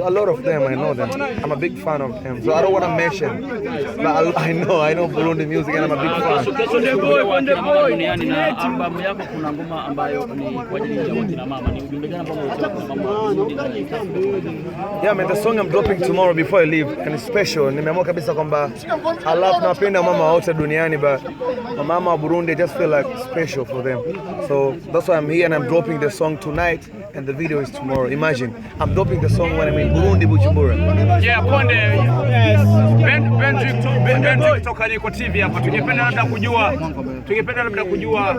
A lot of them, I know them. I'm a big fan of them, so I don't want to mention. But I know Burundi music and I'm a big fan. Yeah, man, the song I'm dropping tomorrow before I leave, and it's special. Nimeamua kabisa kwamba I love napenda mama wote duniani, but mama wa Burundi, I just feel like special for them. So that's why I'm here and I'm dropping the song tonight. And the video is tomorrow. Imagine, I'm dropping the song when I'm in Burundi, Bujumbura. Yeah, Konde. Benji kutoka Niko TV hapa. Tungependa labda kujua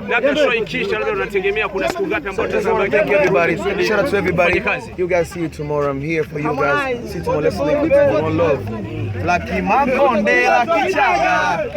labda show ikisha labda unategemea kuna siku ngapi ambayo tutazama. Thank you everybody. Shout out to everybody. You guys see you tomorrow. I'm here for you guys. See you tomorrow. Let's make it one love. Lucky Makonde, Lucky Chaga.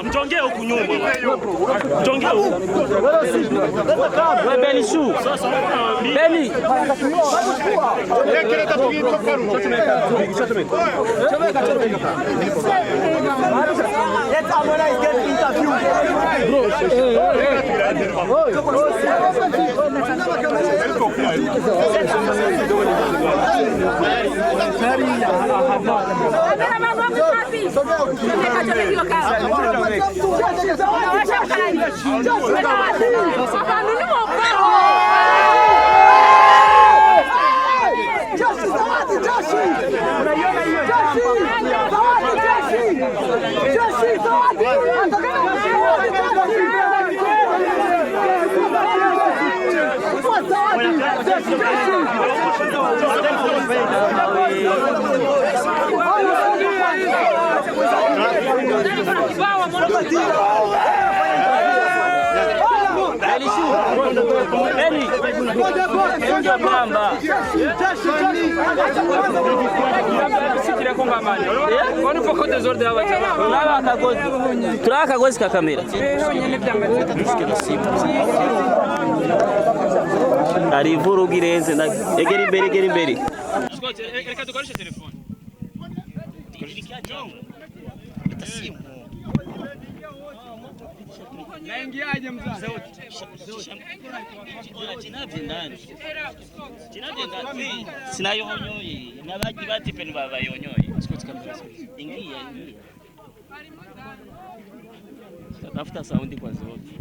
Mjongee huku nyuma. Mjongee huku. Beni shu. Beni. Let's Harmonize get interview. Turakagozi ka kamera. Ari vurugirenze egera imbere. Reka dukoreshe telefone. Naingiaje mzazi? Sinayonyoye nabaji bati peni baba yonyoye. Ingia. Tafuta saundi kwa zote.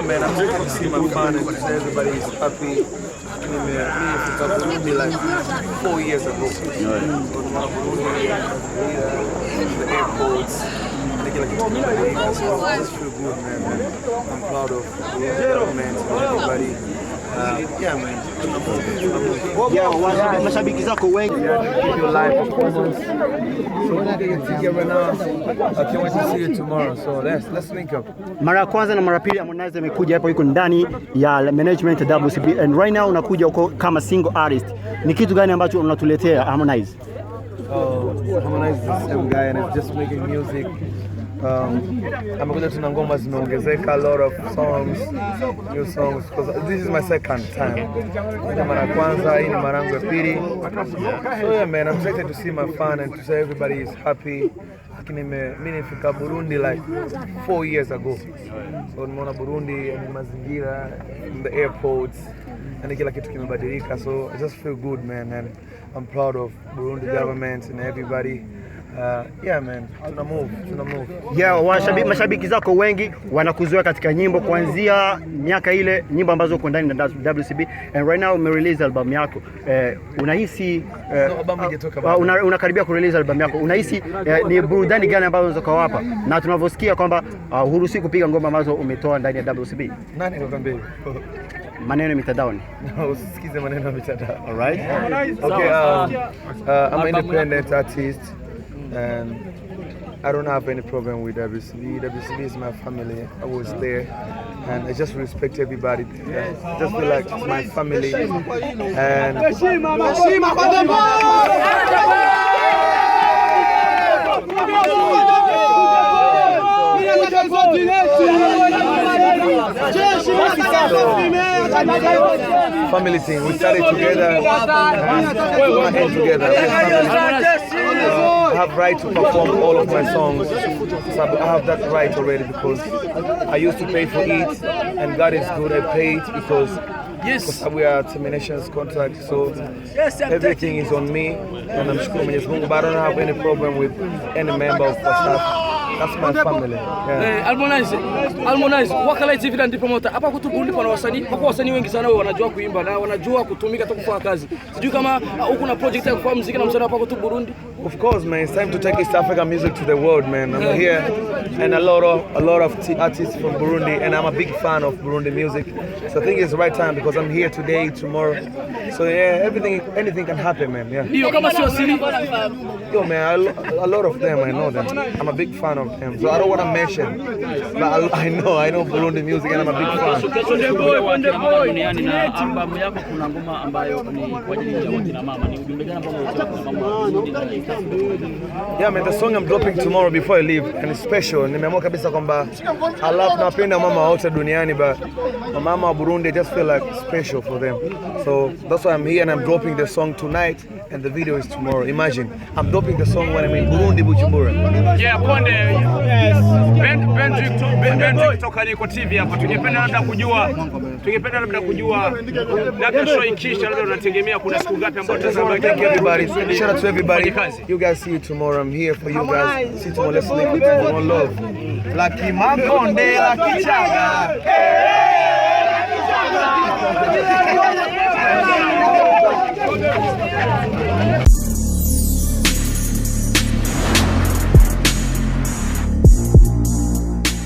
Man, I'm happy to see my fun and everybody's happy. Me like 4 years ago. The airports. I just feel good, man. I'm proud of the government and everybody. Yeah, man. Yeah, mashabiki zako wengi. Give your live performance. So we're not getting together now. I can't wait to see you tomorrow. So let's link up. Mara ya kwanza na mara pili Harmonize amekuja hapa, yuko ndani ya management ya WCB, and right now unakuja uko kama single artist. Ni kitu gani ambacho unatuletea Harmonize? Harmonize is the same guy and I'm just making music. Amekuja tuna ngoma zimeongezeka, a lot of songs, new songs, because this is my second time. Mara ya kwanza, hii ni mara yangu ya pili. So yeah man, I'm excited to see my fan and to say everybody is happy. Lakini mimi nilifika Burundi like 4 years ago. So nimeona Burundi ni mazingira, the airports, and kila kitu kimebadilika. So I just feel good man, and I'm proud of Burundi government and everybody. Yeah man, tuna move. Yeah, mashabiki zako wengi wanakuzoea katika nyimbo kuanzia miaka ile, nyimbo ambazo uko ndani na WCB, and right now umerelease album yako. Unahisi unakaribia kurelease album yako. Unahisi ni burudani gani ambazo unaweza kuwapa? Na tunavyosikia kwamba huruhusi kupiga ngoma ambazo umetoa ndani ya WCB. Nani anakuambia? Maneno mitadaoni. Usikize maneno mitadaoni. All right. Okay, I'm an independent artist. And I don't have any problem with WCB. WCB is my family. I was there, and I just respect everybody there. I just feel like it's my family. And family thing. We started together, and end together. I have right to perform all of my songs. So I have that right already because I used to pay for it, and God is good. I paid because we are terminations contract, so everything is on me, and I'm shukuru Mwenyezi Mungu. But I don't have any problem with any member of the staff. That's my family. Yeah. Harmonize, wakala TV na promoter. Hapa kutu Burundi pana wasanii, kwa wasanii wengi sana wao wanajua kuimba na wanajua kutumika hata kufanya kazi. Sijui kama uko na project ya kufanya muziki na msanii hapa kutu Burundi. Of course, man. It's time to take East African music to the world, man. I'm here, and a lot of artists from Burundi, and I'm a big fan of Burundi music. So I think it's the right time because I'm here today, tomorrow. So yeah, anything can happen, man. Yeah. Yo, man, a lot of them, I know them. I'm a big fan of them. So I don't want to mention, but I know Burundi music, and I'm a big fan. Yeah man, the song I'm dropping tomorrow before I leave, and it's special. Nimeamua kabisa kwamba I love napenda mama wote duniani, but mama wa Burundi, I just feel like special for them. So that's why I'm here and I'm dropping the song tonight, and the video is tomorrow. Imagine, I'm dropping the song when I'm in Burundi, Bujumbura. Yeah, Ponde. Ben kutoka Niko TV hapa. Tungependa labda kujua labda show ikisha labda unategemea kuna siku ngapi ambayo tutazama. Thank you everybody. Shout out to everybody. You guys see you tomorrow. I'm here for you guys. See you tomorrow. Let's link up. One love. Lucky Makonde, Lucky Chaga. Hey!